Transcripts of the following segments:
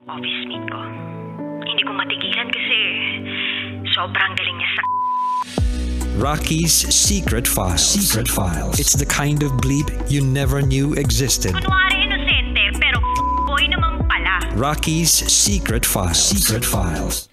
office mate ko. Hindi ko matigilan kasi sobrang galing niya sa... Rocky's Secret Files. Secret Files. It's the kind of bleep you never knew existed. Kunwari inosente, pero boy naman pala. Rocky's Secret Files. Secret Files.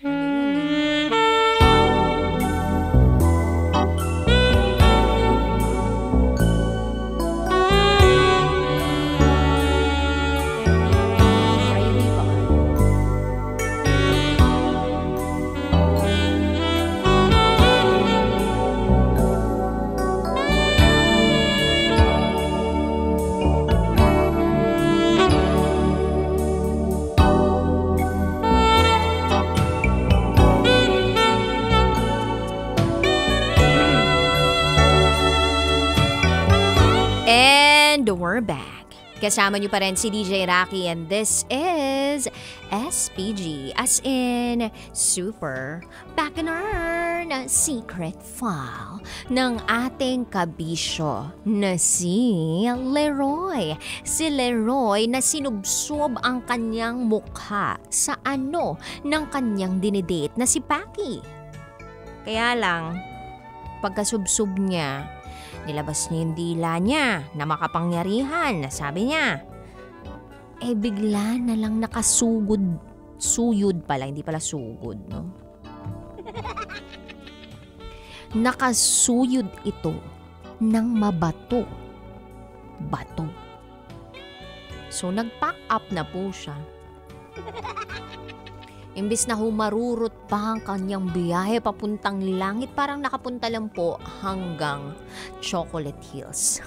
We're back. Kasama niyo pa rin si DJ Rocky and this is SPG as in Super Bacchanal na Secret File ng ating kabisyo na si Leroy. Si Leroy na sinubsob ang kanyang mukha sa ano ng kanyang dinidate na si Paki. Kaya lang, pagkasubsob niya, nilabas niya yung dila niya na makapangyarihan. Sabi niya, bigla na lang nakasugod. Suyod pala, hindi pala sugod, no? Nakasuyod ito ng mabato. Bato. So, nag-pack up na po siya. Imbis na humarurot pa ang kanyang biyahe papuntang langit, parang nakapunta lang po hanggang Chocolate Hills.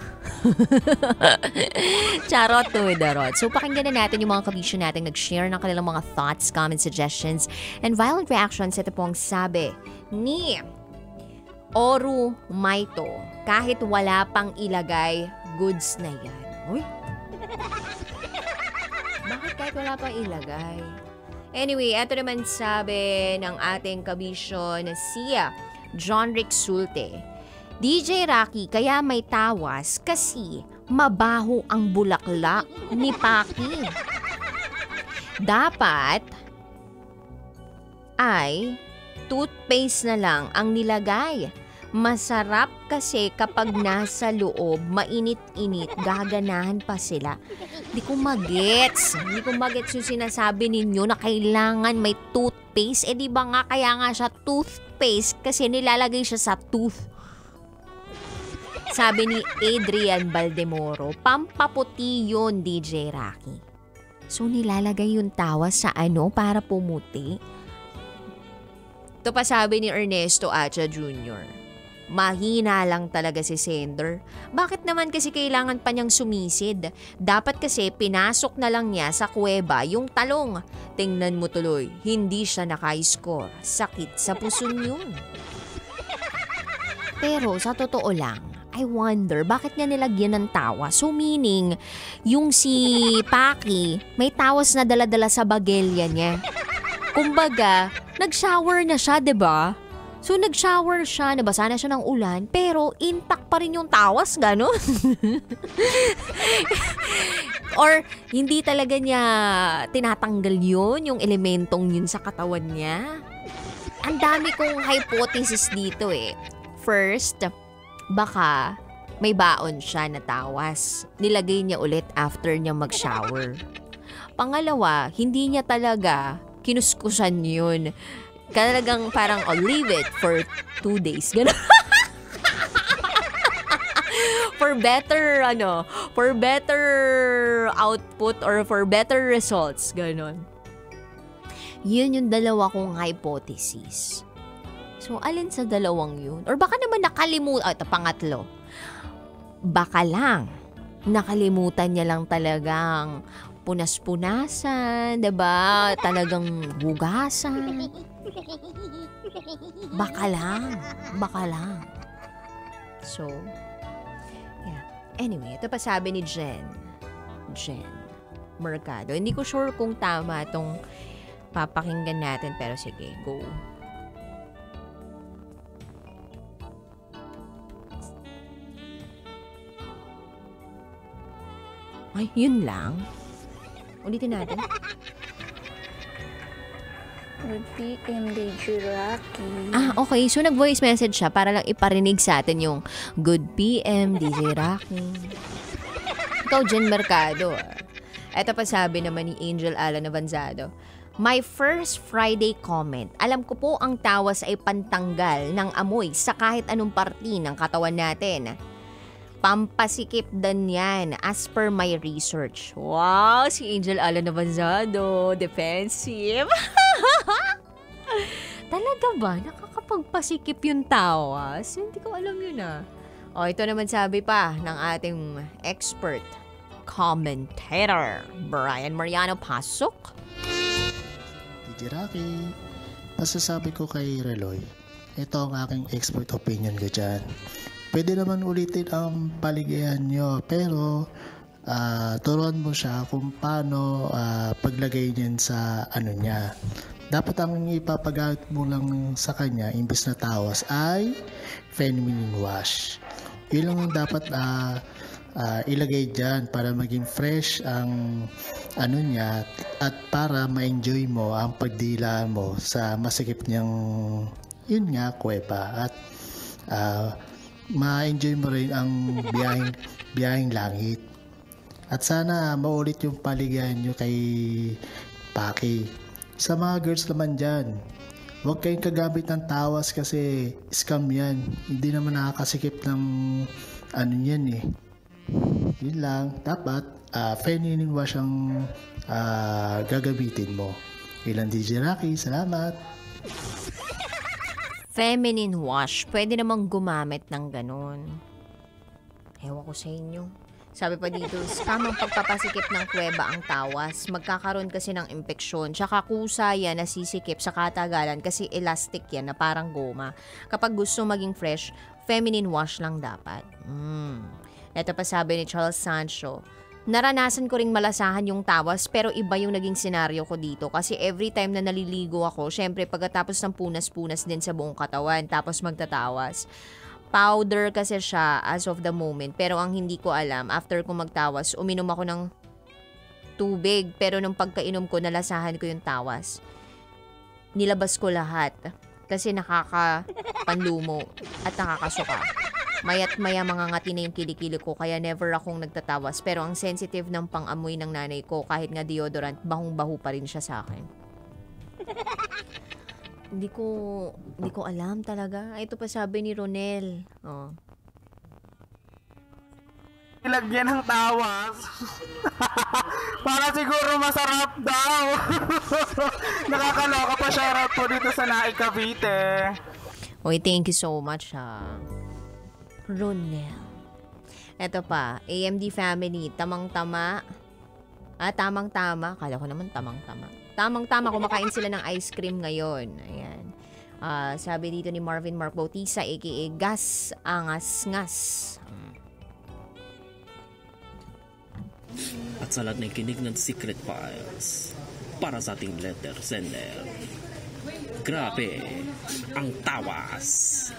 Charot to with the rod. So pakinggan na natin yung mga kabisyo natin nag-share ng kanilang mga thoughts, comments, suggestions, and violent reactions. Ito pong sabi ni Oru Maito, kahit wala pang ilagay, goods na yan. Uy? Bakit kahit wala pang ilagay? Anyway, ito naman sabi ng ating kabisyo na siya, John Rick Sulte. DJ Rocky, kaya may tawas kasi mabaho ang bulaklak ni Paki. Dapat ay toothpaste na lang ang nilagay. Masarap kasi kapag nasa loob, mainit-init, gaganahan pa sila. Hindi ko magets yung sinasabi ninyo na kailangan may toothpaste. Di ba nga kaya nga siya toothpaste kasi nilalagay siya sa tooth. Sabi ni Adrian Baldemoro, pampaputi yun, DJ Rocky. So nilalagay yung tawas sa ano para pumuti? Ito pa sabi ni Ernesto Acha Jr., mahina lang talaga si Sender. Bakit naman kasi kailangan pa niyang sumisid? Dapat kasi pinasok na lang niya sa kuweba yung talong. Tingnan mo tuloy, hindi siya naka-score. Sakit sa puso yun. Pero sa totoo lang, I wonder bakit niya nilagyan ng tawas. So meaning, yung si Paki, may tawas na dala-dala sa bagelya niya. Kumbaga, nag-shower na siya, 'di ba? So, nag-shower siya, nabasa na siya ng ulan, pero intact pa rin yung tawas, gano'n. Or, hindi talaga niya tinatanggal yun, yung elementong yun sa katawan niya. Ang dami kong hypothesis dito eh. First, baka may baon siya na tawas. Nilagay niya ulit after niya mag-shower. Pangalawa, hindi niya talaga kinuskusan yun. Talagang parang, leave it for 2 days. Gano'n. For better output or for better results. Gano'n. Yun yung dalawa kong hypothesis. So, alin sa dalawang yun? Or baka naman nakalimutan, ito pangatlo. Baka lang, nakalimutan niya lang talagang punas-punasan, diba? Talagang hugasan. Baka lang. So, yeah. Anyway, ito pa sabi ni Jen Mercado. Hindi ko sure kung tama itong papakinggan natin, pero sige, go. Ay, yun lang. Ulitin natin. Good PM, DJ Rocky. Okay. So, nag-voice message siya para lang iparinig sa atin yung Good PM, DJ Rocky. Ikaw, Jen Mercado. Ito pa sabi naman ni Angel Alan Avanzado. My first Friday comment. Alam ko po ang tawas ay pantanggal ng amoy sa kahit anong parti ng katawan natin. Pampasikip din yan as per my research. Wow, si Angel Alan Avanzado. Defensive. Talaga ba? Nakakapagpasikip yung tawas? Hindi ko alam yun ito naman sabi pa ng ating expert commentator, Brian Mariano. Pasok. DJ Rocky, masasabi ko kay Reloy, ito ang aking expert opinion ko dyan. Pwede naman ulitin ang paligayan nyo, pero turuan mo siya kung paano paglagay niyan sa ano niya. Dapat ang ipapagamit mo lang sa kanya, imbes na tawas, ay feminine wash. Yun lang dapat ilagay dyan para maging fresh ang ano niya at para ma-enjoy mo ang pagdila mo sa masikip niyang yun nga, kuweba. At ma-enjoy mo rin ang biyaheng langit. At sana maulit yung paligayan nyo kay Paki. Sa mga girls naman dyan, huwag kayong kagamit ng tawas kasi scam yan. Hindi naman nakakasikip ng ano yan eh. Yun lang. Dapat feminine wash ang gagamitin mo. Ilan DJ Rocky, salamat. Feminine wash. Pwede namang gumamit ng ganun. Ewan ko sa inyo. Sabi pa dito, tamang pagpapasikip ng kuweba ang tawas. Magkakaroon kasi ng impeksyon. Tsaka kusa yan nasisikip sa katagalan kasi elastic yan na parang goma. Kapag gusto maging fresh, feminine wash lang dapat. Ito pa sabi ni Charles Sancho, naranasan ko ring malasahan yung tawas pero iba yung naging senaryo ko dito kasi every time na naliligo ako, syempre pagkatapos ng punas-punas din sa buong katawan tapos magtatawas. Powder kasi siya as of the moment pero ang hindi ko alam, after ko magtawas, uminom ako ng tubig pero nung pagkainom ko, nalasahan ko yung tawas. Nilabas ko lahat kasi nakakapanlumo at nakakasuka. Maya't maya mga ngati na yung kilikili ko kaya never akong nagtatawas. Pero ang sensitive ng pang-amoy ng nanay ko kahit nga deodorant, bahong-baho pa rin siya sa akin. Hindi ko alam talaga. Ito pa sabi ni Ronel. Ilagyan ng tawas. Para siguro masarap daw. Nakakaloka pa, shoutout po dito sa Naik Cavite. Oy, thank you so much Ronel. Eto pa, AMD family, tamang-tama. Tamang-tama. Kala ko naman tamang-tama. Tamang-tama, kumakain sila ng ice cream ngayon. Ayan. Sabi dito ni Marvin Mark Bautista, aka Gas Angas-Ngas. At sa lahat ng kinig ng Secret Files, para sa ating letter sender. Grabe, ang tawas,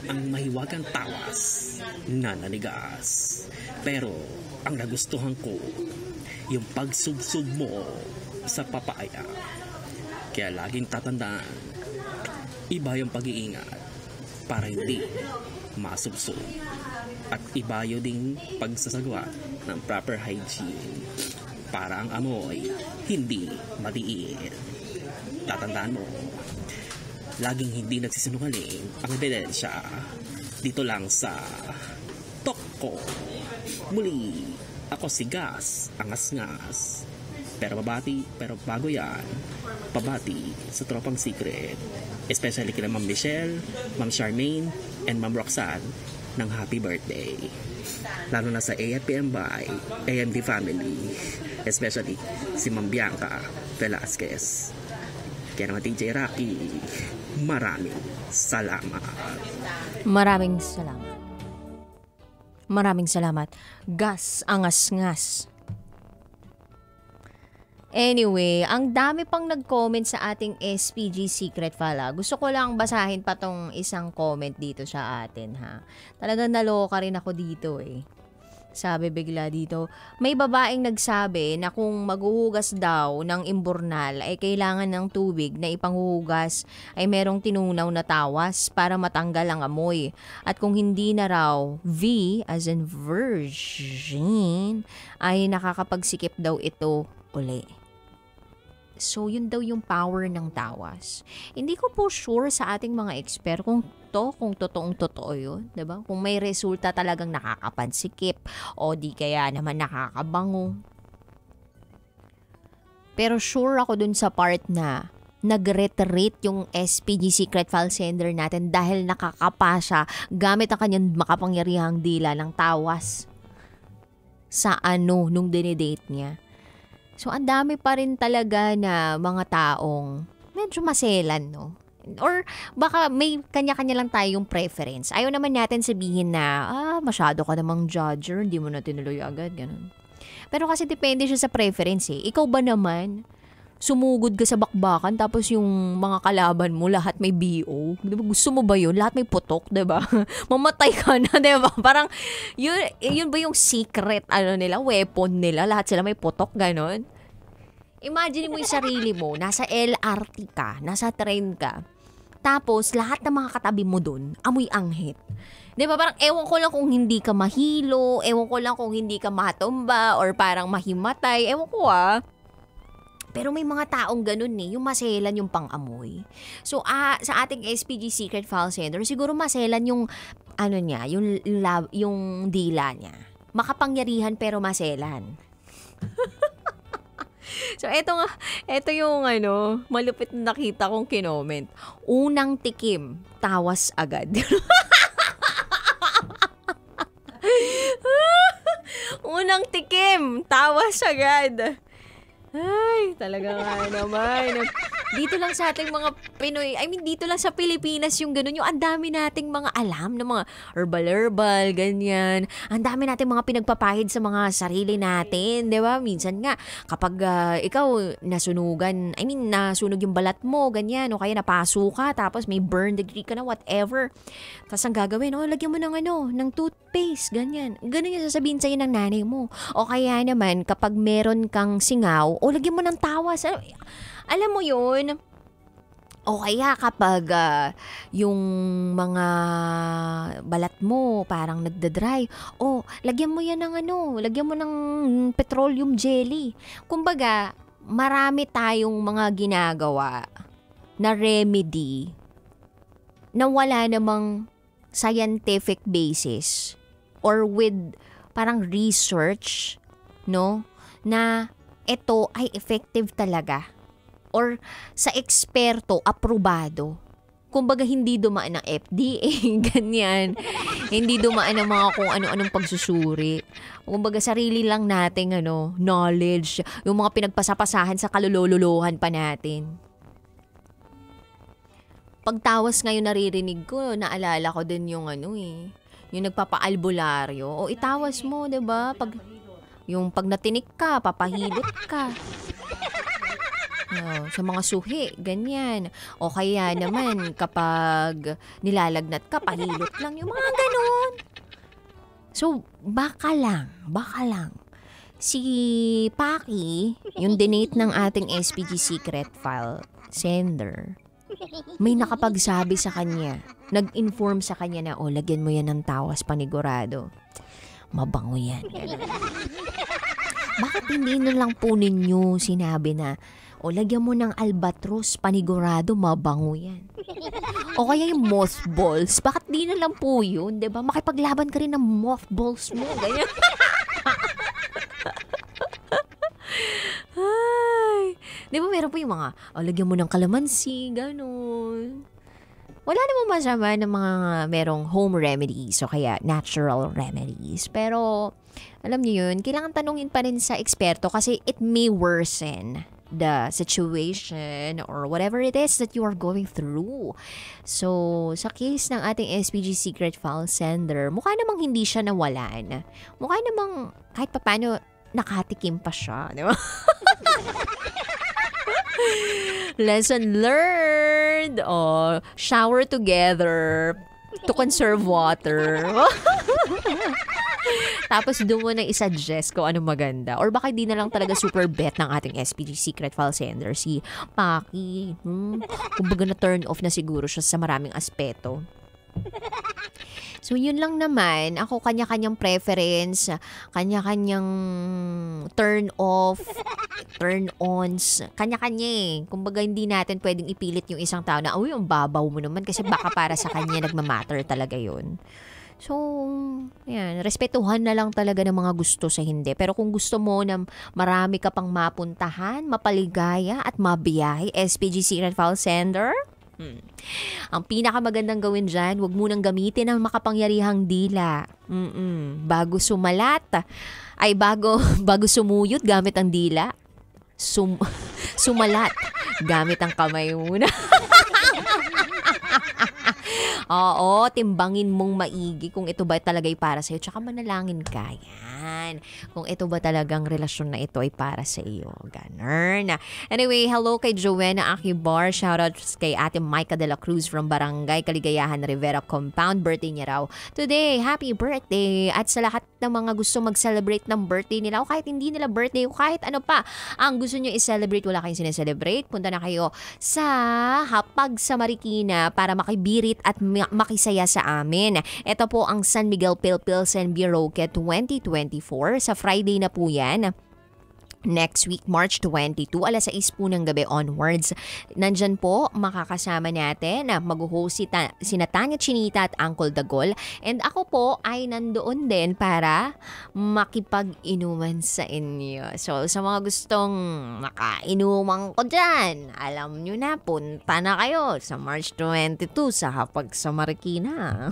ang mahiwagang tawas, nananigas. Pero ang nagustuhan ko, yung pagsubsob mo sa papaya. Kaya laging tatandaan, iba yung pag-iingat para hindi masubsob. At iba yung ding pagsasagawa ng proper hygiene para ang amoy hindi madiin. Tatandaan mo, laging hindi nagsisinungaling ang ebidensya dito lang sa Toko. Muli, ako si Gas Angas-Ngas. Pero bago yan, pabati sa Tropang Secret, especially kina Ma'am Michelle, Ma'am Charmaine, and Ma'am Roxanne ng happy birthday. Lalo na sa AFPM by AMD family, especially si Ma'am Bianca Velasquez. Kaya naman DJ Rocky, maraming salamat. Maraming salamat. Maraming salamat. Gas Angas-Ngas. Anyway, ang dami pang nag-comment sa ating SPG Secret File. Gusto ko lang basahin pa tong isang comment dito sa atin, ha. Talagang naloka rin ako dito, eh. Sabi bigla dito, may babaeng nagsabi na kung maghuhugas daw ng imburnal ay kailangan ng tubig na ipanghuhugas ay merong tinunaw na tawas para matanggal ang amoy. At kung hindi na raw V as in virgin ay nakakapagsikip daw ito uli. So, yun daw yung power ng tawas. Hindi ko po sure sa ating mga expert kung totoong totoo yun. Diba? Kung may resulta talagang nakakapansikip o di kaya naman nakakabango. Pero sure ako dun sa part na nag-reiterate yung SPG secret file sender natin dahil nakakapa siya gamit ang kanyang makapangyarihang dila ng tawas sa nung dinidate niya. So, ang dami pa rin talaga na mga taong medyo maselan, no? Or baka may kanya-kanya lang tayong preference. Ayaw naman natin sabihin na, masyado ka namang judger, hindi mo na tinuloy agad, ganun. Pero kasi depende siya sa preference eh. Ikaw ba naman, sumugod ka sa bakbakan tapos yung mga kalaban mo, lahat may BO? Diba? Gusto mo ba yun? Lahat may putok, diba? Mamatay ka na, diba? Parang, yun ba yung secret, nila, weapon nila? Lahat sila may putok, ganon? Imagine mo yung sarili mo, nasa LRT ka, nasa train ka, tapos lahat ng mga katabi mo dun, amoy anghit. Diba? Parang ewan ko lang kung hindi ka mahilo, ewan ko lang kung hindi ka matumba, or parang mahimatay, ewan ko Pero may mga taong ganun yung maselan yung pang-amoy. So, sa ating SPG Secret File Sender, siguro maselan yung, niya, yung dila niya. Makapangyarihan pero maselan. So, eto yung malupit na nakita kong kinoment. Unang tikim, tawas agad. Unang tikim, tawas agad. Ay, talaga nga naman. Dito lang sa ating mga Pinoy, dito lang sa Pilipinas yung ganun, yung ang dami nating mga alam na mga herbal, ganyan. Ang dami nating mga pinagpapahid sa mga sarili natin, di ba? Minsan nga, kapag ikaw nasunugan, nasunog yung balat mo, ganyan, o kaya napaso ka, tapos may burn degree ka na, whatever. Tapos ang gagawin, lagyan mo ng toothpaste, ganyan. Ganun yung sasabihin sa'yo ng nanay mo. O kaya naman, kapag meron kang singaw, lagyan mo ng tawas. Alam mo yun? O kaya kapag yung mga balat mo parang nagdadry, lagyan mo yan lagyan mo ng petroleum jelly. Kumbaga, marami tayong mga ginagawa na remedy na wala namang scientific basis or with parang research, no? Na ito ay effective talaga. Or sa eksperto, aprobado. Kumbaga, hindi dumaan ng FDA, ganyan. Hindi dumaan ng mga kung ano-anong pagsusuri. Kumbaga, sarili lang nating knowledge. Yung mga pinagpasapasahan sa kalululuhan pa natin. Pagtawas ngayon naririnig ko, naalala ko din yung yung nagpapaalbularyo. Itawas mo, diba? Pag natinik ka, papahilot ka. Sa mga suhi, ganyan. O kaya naman, kapag nilalagnat ka, pahilot lang. Yung mga ganun. So, baka lang. Si Paki, yung donate ng ating SPG Secret File Sender, may nakapagsabi sa kanya, nag-inform sa kanya na, lagyan mo yan ng tawas panigurado. Mabango yan. Ganun. Bakit hindi na lang po ninyo sinabi na, lagyan mo ng albatros, panigurado, mabango yan. O kaya yung mothballs, bakit di na lang po yun, diba? Makipaglaban ka rin ng mothballs mo, ganyan. Ay, diba meron po yung mga, lagyan mo ng kalamansi, ganun. Wala namang masama ng mga merong home remedies o kaya natural remedies. Pero, alam niyo yun, kailangan tanungin pa rin sa eksperto kasi it may worsen the situation or whatever it is that you are going through. So, sa case ng ating SPG Secret File Sender, mukha namang hindi siya nawalan. Mukha namang kahit paano nakatikim pa siya. Di ba? Lesson learned. Shower together to conserve water. Tapos doon mo na isa-suggest ko ano maganda. Or baka di na lang talaga super bet ng ating SPG Secret File Sender, si Paki. Kumbaga na turn off na siguro siya sa maraming aspeto. So, yun lang naman. Ako, kanya-kanyang preference, kanya-kanyang turn off, turn ons, kanya-kanya eh. Kumbaga, hindi natin pwedeng ipilit yung isang tao na, uy, ang babaw mo naman kasi baka para sa kanya nagmamatter talaga yun. So, yan, respetuhan na lang talaga ng mga gusto sa hindi. Pero kung gusto mo na marami ka pang mapuntahan, mapaligaya at mabiyahe, SPG Secret File Sender, ang pinakamagandang gawin dyan, huwag munang gamitin ang makapangyarihang dila. Bago sumalat, ay bago sumuyot gamit ang dila, sumalat gamit ang kamay muna. Oo, timbangin mong maigi kung ito ba talaga ay para sa'yo. Tsaka manalangin ka. Yan. Kung ito ba talagang relasyon na ito ay para sa iyo. Ganun. Anyway, hello kay Joanna Akibar. Shoutout kay Ate Micah de la Cruz from Barangay Kaligayahan, Rivera Compound. Birthday niya raw today. Happy birthday. At sa lahat ng mga gusto mag-celebrate ng birthday nila o kahit hindi nila birthday o kahit ano pa ang gusto nyo i-celebrate, wala kayong sineselebrate, punta na kayo sa Hapag sa Marikina para makibirit at makisaya sa amin. Ito po ang San Miguel Pilsen Biroque 2024. Sa Friday na po yan. Next week, March 22, alas 6 po ng gabi onwards. Nandyan po, makakasama natin na mag-host sina Tanya Chinita at Uncle Dagol. And ako po ay nandoon din para makipag-inuman sa inyo. So, sa mga gustong makainuman ko dyan, alam nyo na, punta na kayo sa March 22 sa Hapag sa Marikina.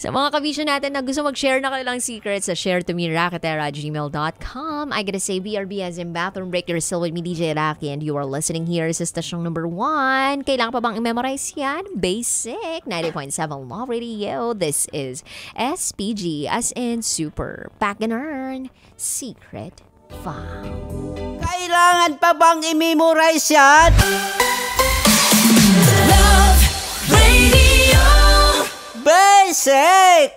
Sa mga kabisyo natin na gusto mag-share na kanilang secrets sa sharetomeracket@gmail.com. I gotta say, BRB as in Bathroom Break. You're still with me, DJ Rocky, and you are listening here sa stasyong number 1. Kailangan pa bang i-memorize yan? Basic. 90.7 Law Radio. This is SPG as in Super Pack and Earn Secret File. Kailangan pa bang i-memorize yan? Love Radio Basic!